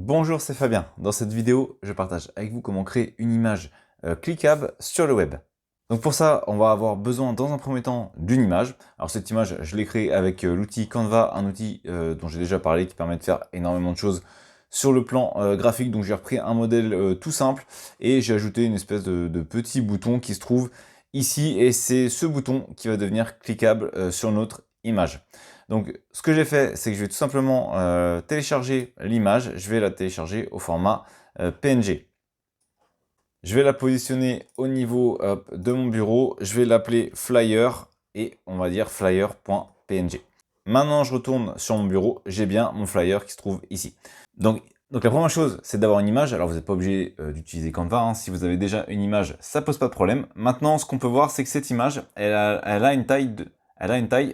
Bonjour, c'est Fabien. Dans cette vidéo, je partage avec vous comment créer une image cliquable sur le web. Donc pour ça, on va avoir besoin dans un premier temps d'une image. Alors cette image, je l'ai créée avec l'outil Canva, un outil dont j'ai déjà parlé qui permet de faire énormément de choses sur le plan graphique. Donc j'ai repris un modèle tout simple et j'ai ajouté une espèce de petit bouton qui se trouve ici et c'est ce bouton qui va devenir cliquable sur notre image. Donc ce que j'ai fait, c'est que je vais tout simplement télécharger l'image, je vais la télécharger au format PNG. Je vais la positionner au niveau de mon bureau, je vais l'appeler flyer et on va dire flyer.png. Maintenant je retourne sur mon bureau, j'ai bien mon flyer qui se trouve ici. Donc la première chose, c'est d'avoir une image. Alors vous n'êtes pas obligé d'utiliser Canva, hein. Si vous avez déjà une image, ça pose pas de problème. Maintenant, ce qu'on peut voir, c'est que cette image, elle a une taille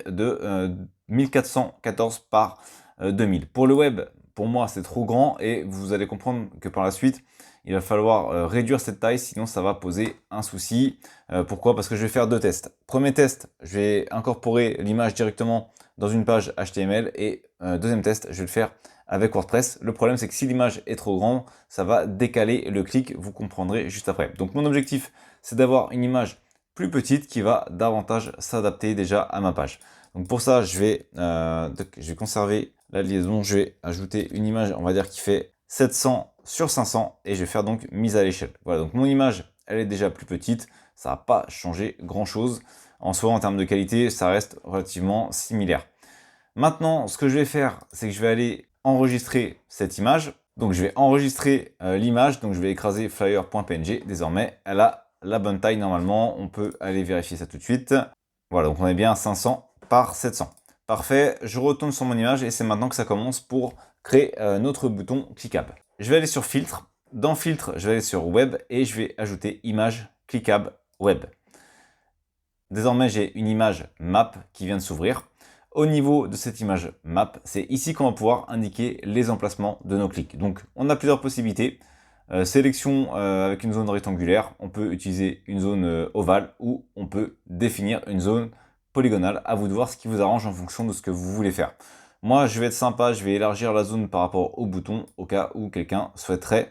de 1414 par 2000. Pour le web, pour moi, c'est trop grand et vous allez comprendre que par la suite, il va falloir réduire cette taille, sinon ça va poser un souci. Pourquoi? Parce que je vais faire deux tests. Premier test, je vais incorporer l'image directement dans une page HTML et deuxième test, je vais le faire avec WordPress. Le problème, c'est que si l'image est trop grande, ça va décaler le clic, vous comprendrez juste après. Donc mon objectif, c'est d'avoir une image plus petite qui va davantage s'adapter déjà à ma page. Donc pour ça, je vais conserver la liaison, je vais ajouter une image, on va dire, qui fait 700 sur 500 et je vais faire donc mise à l'échelle. Voilà, donc mon image, elle est déjà plus petite, ça n'a pas changé grand chose. En soi, en termes de qualité, ça reste relativement similaire. Maintenant, ce que je vais faire, c'est que je vais aller enregistrer cette image. Donc je vais enregistrer l'image, donc je vais écraser flyer.png. Désormais, elle a la bonne taille normalement. On peut aller vérifier ça tout de suite. Voilà, donc on est bien à 500 par 700. Parfait, je retourne sur mon image et c'est maintenant que ça commence pour créer notre bouton cliquable. Je vais aller sur filtre. Dans filtre, je vais aller sur web et je vais ajouter image cliquable web. Désormais, j'ai une image map qui vient de s'ouvrir. Au niveau de cette image map, c'est ici qu'on va pouvoir indiquer les emplacements de nos clics. Donc, on a plusieurs possibilités. Sélection avec une zone rectangulaire, on peut utiliser une zone ovale ou on peut définir une zone polygonale. À vous de voir ce qui vous arrange en fonction de ce que vous voulez faire. Moi, je vais être sympa, je vais élargir la zone par rapport au bouton au cas où quelqu'un souhaiterait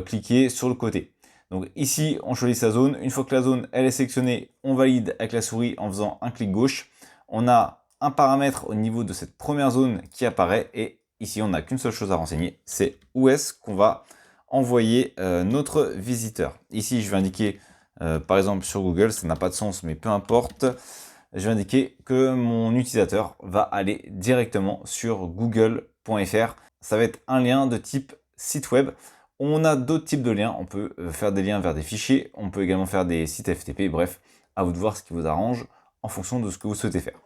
cliquer sur le côté. Donc ici, on choisit sa zone. Une fois que la zone elle est sélectionnée, on valide avec la souris en faisant un clic gauche. On a un paramètre au niveau de cette première zone qui apparaît et ici, on n'a qu'une seule chose à renseigner, c'est où est-ce qu'on va envoyer notre visiteur. Ici, je vais indiquer, par exemple sur Google, ça n'a pas de sens, mais peu importe, je vais indiquer que mon utilisateur va aller directement sur google.fr. Ça va être un lien de type site web. On a d'autres types de liens, on peut faire des liens vers des fichiers, on peut également faire des sites FTP, bref, à vous de voir ce qui vous arrange en fonction de ce que vous souhaitez faire.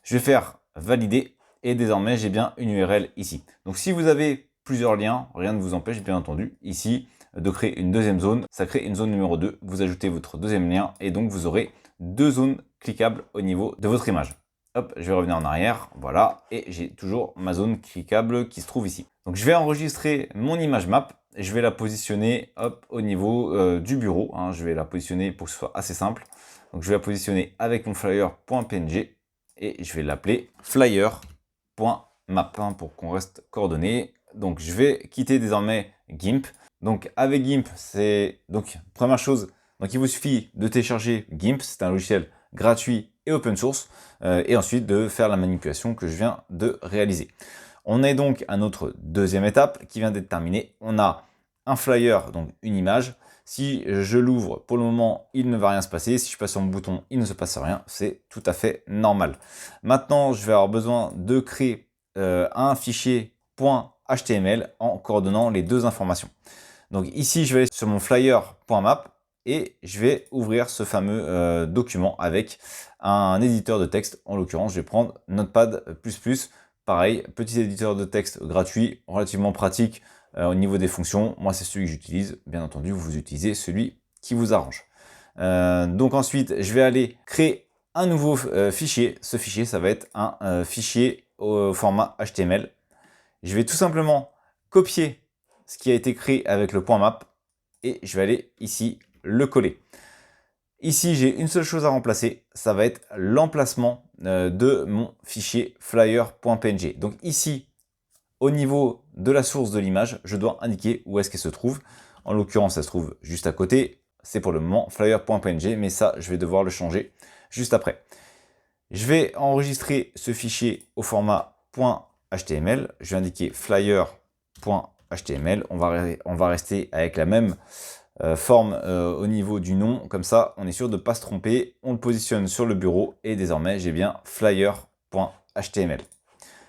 Je vais faire valider et désormais j'ai bien une URL ici. Donc si vous avez plusieurs liens, rien ne vous empêche bien entendu ici de créer une deuxième zone. Ça crée une zone numéro 2, vous ajoutez votre deuxième lien et donc vous aurez deux zones cliquables au niveau de votre image. Hop, je vais revenir en arrière, voilà, et j'ai toujours ma zone cliquable qui se trouve ici. Donc je vais enregistrer mon image map, je vais la positionner hop, au niveau du bureau, hein. Je vais la positionner pour que ce soit assez simple. Donc je vais la positionner avec mon flyer.png et je vais l'appeler flyer.map hein, pour qu'on reste coordonné. Donc je vais quitter désormais GIMP. Donc avec GIMP, c'est donc première chose, donc il vous suffit de télécharger GIMP, c'est un logiciel gratuit et open source, et ensuite de faire la manipulation que je viens de réaliser. On est donc à notre deuxième étape qui vient d'être terminée. On a un flyer, donc une image. Si je l'ouvre, pour le moment, il ne va rien se passer. Si je passe sur mon bouton, il ne se passe rien. C'est tout à fait normal. Maintenant, je vais avoir besoin de créer un fichier .html en coordonnant les deux informations. Donc ici, je vais aller sur mon flyer.map et je vais ouvrir ce fameux document avec un éditeur de texte. En l'occurrence, je vais prendre Notepad++. Pareil, petit éditeur de texte gratuit, relativement pratique au niveau des fonctions. Moi, c'est celui que j'utilise. Bien entendu, vous utilisez celui qui vous arrange. Donc ensuite, je vais aller créer un nouveau fichier. Ce fichier, ça va être un fichier au format HTML. Je vais tout simplement copier ce qui a été créé avec le .map et je vais aller ici le coller. Ici, j'ai une seule chose à remplacer, ça va être l'emplacement de mon fichier flyer.png. Donc ici, au niveau de la source de l'image, je dois indiquer où est-ce qu'elle se trouve. En l'occurrence, elle se trouve juste à côté. C'est pour le moment flyer.png, mais ça, je vais devoir le changer juste après. Je vais enregistrer ce fichier au format .html. Je vais indiquer flyer.html. On va rester avec la même forme au niveau du nom. Comme ça, on est sûr de ne pas se tromper. On le positionne sur le bureau et désormais, j'ai bien flyer.html.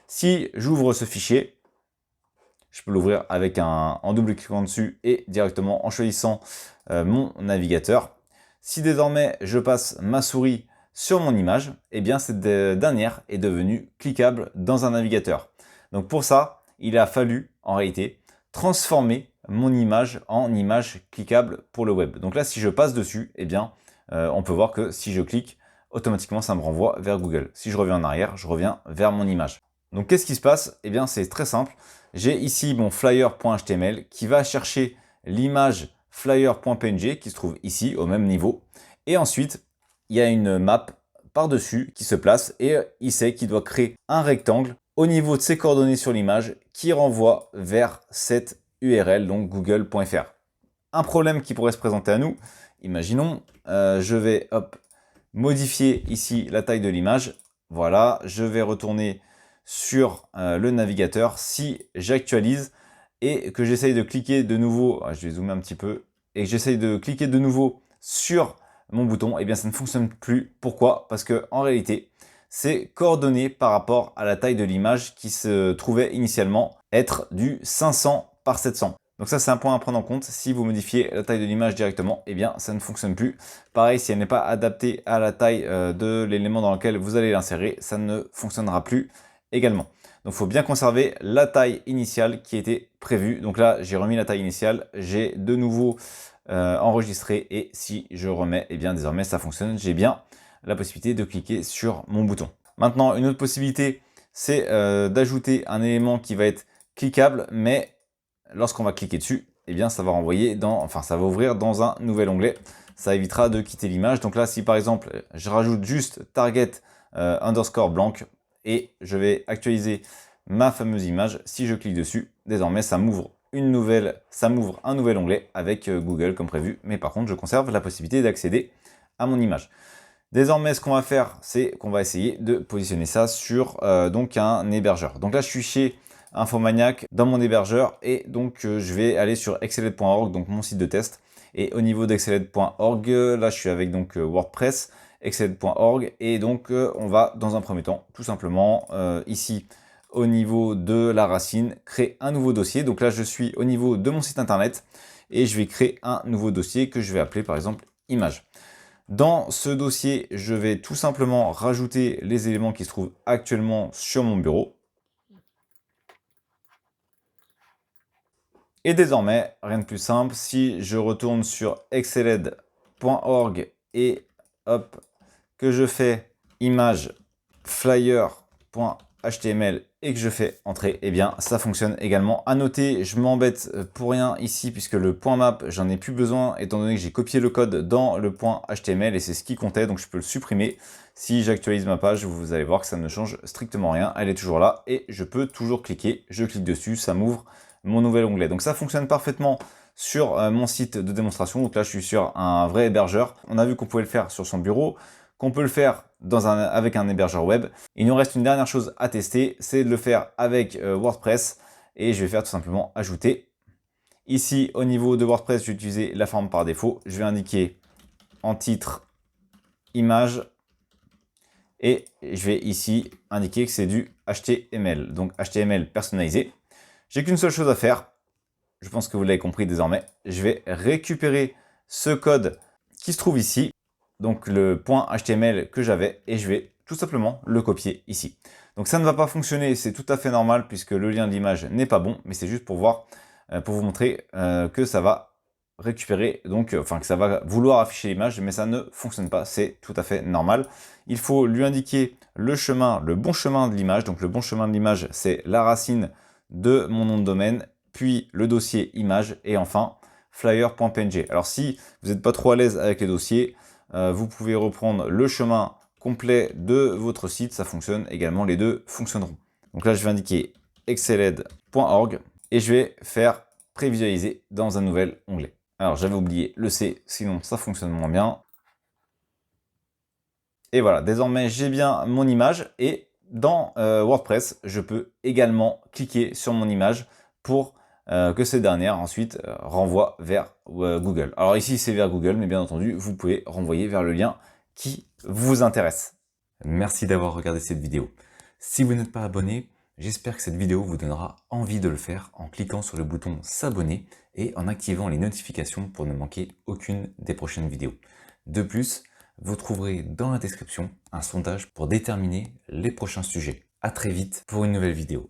Si j'ouvre ce fichier, je peux l'ouvrir avec en double-cliquant dessus et directement en choisissant mon navigateur. Si désormais je passe ma souris sur mon image, eh bien cette dernière est devenue cliquable dans un navigateur. Donc pour ça, il a fallu en réalité transformer mon image en image cliquable pour le web. Donc là, si je passe dessus, eh bien on peut voir que si je clique, automatiquement ça me renvoie vers Google. Si je reviens en arrière, je reviens vers mon image. Donc qu'est-ce qui se passe? Eh bien c'est très simple. J'ai ici mon flyer.html qui va chercher l'image flyer.png qui se trouve ici au même niveau. Et ensuite, il y a une map par-dessus qui se place et il sait qu'il doit créer un rectangle au niveau de ses coordonnées sur l'image qui renvoie vers cette URL, donc google.fr. Un problème qui pourrait se présenter à nous, imaginons, je vais modifier ici la taille de l'image. Voilà, je vais retourner sur le navigateur. Si j'actualise et que j'essaye de cliquer de nouveau, je vais zoomer un petit peu, et que j'essaye de cliquer de nouveau sur mon bouton, et bien ça ne fonctionne plus. Pourquoi? Parce que en réalité, c'est coordonné par rapport à la taille de l'image qui se trouvait initialement être du 500 par 700. Donc ça, c'est un point à prendre en compte. Si vous modifiez la taille de l'image directement, eh bien, ça ne fonctionne plus. Pareil, si elle n'est pas adaptée à la taille de l'élément dans lequel vous allez l'insérer, ça ne fonctionnera plus également. Donc, il faut bien conserver la taille initiale qui était prévue. Donc là, j'ai remis la taille initiale. J'ai de nouveau enregistré. Et si je remets, eh bien, désormais, ça fonctionne. J'ai bien la possibilité de cliquer sur mon bouton. Maintenant, une autre possibilité, c'est d'ajouter un élément qui va être cliquable, mais lorsqu'on va cliquer dessus, eh bien, ça va renvoyer ça va ouvrir dans un nouvel onglet. Ça évitera de quitter l'image. Donc là, si par exemple, je rajoute juste target underscore blanc et je vais actualiser ma fameuse image, si je clique dessus, désormais, ça m'ouvre un nouvel onglet avec Google comme prévu. Mais par contre, je conserve la possibilité d'accéder à mon image. Désormais, ce qu'on va faire, c'est qu'on va essayer de positionner ça sur donc un hébergeur. Donc là, je suis chez Infomaniac dans mon hébergeur et donc je vais aller sur exceled.org, donc mon site de test. Et au niveau d'exceled.org, là, je suis avec donc WordPress, exceled.org et donc on va dans un premier temps, tout simplement ici au niveau de la racine, créer un nouveau dossier. Donc là, je suis au niveau de mon site internet et je vais créer un nouveau dossier que je vais appeler par exemple image. Dans ce dossier, je vais tout simplement rajouter les éléments qui se trouvent actuellement sur mon bureau. Et désormais, rien de plus simple, si je retourne sur exceled.org et hop, que je fais image flyer.html et que je fais entrer, eh bien ça fonctionne également. À noter, je m'embête pour rien ici puisque le point map, j'en ai plus besoin étant donné que j'ai copié le code dans le point HTML et c'est ce qui comptait, donc je peux le supprimer. Si j'actualise ma page, vous allez voir que ça ne change strictement rien, elle est toujours là et je peux toujours cliquer. Je clique dessus, ça m'ouvre mon nouvel onglet. Donc ça fonctionne parfaitement sur mon site de démonstration. Donc là, je suis sur un vrai hébergeur. On a vu qu'on pouvait le faire sur son bureau, qu'on peut le faire avec un hébergeur web. Il nous reste une dernière chose à tester, c'est de le faire avec WordPress. Et je vais faire tout simplement ajouter. Ici, au niveau de WordPress, je vais utiliser la forme par défaut. Je vais indiquer en titre image. Et je vais ici indiquer que c'est du HTML, donc HTML personnalisé. J'ai qu'une seule chose à faire, je pense que vous l'avez compris désormais, je vais récupérer ce code qui se trouve ici, donc le point HTML que j'avais, et je vais tout simplement le copier ici. Donc ça ne va pas fonctionner, c'est tout à fait normal puisque le lien de l'image n'est pas bon, mais c'est juste pour voir, pour vous montrer que ça va récupérer, que ça va vouloir afficher l'image, mais ça ne fonctionne pas, c'est tout à fait normal. Il faut lui indiquer le bon chemin de l'image, donc le bon chemin de l'image, c'est la racine de mon nom de domaine, puis le dossier image et enfin flyer.png. Alors si vous n'êtes pas trop à l'aise avec les dossiers, vous pouvez reprendre le chemin complet de votre site, ça fonctionne également, les deux fonctionneront. Donc là je vais indiquer exceled.org et je vais faire prévisualiser dans un nouvel onglet. Alors j'avais oublié le C, sinon ça fonctionne moins bien. Et voilà, désormais j'ai bien mon image et dans WordPress, je peux également cliquer sur mon image pour que ces dernières ensuite renvoient vers Google. Alors ici c'est vers Google, mais bien entendu vous pouvez renvoyer vers le lien qui vous intéresse. Merci d'avoir regardé cette vidéo. Si vous n'êtes pas abonné, j'espère que cette vidéo vous donnera envie de le faire en cliquant sur le bouton s'abonner et en activant les notifications pour ne manquer aucune des prochaines vidéos. De plus, vous trouverez dans la description un sondage pour déterminer les prochains sujets. À très vite pour une nouvelle vidéo.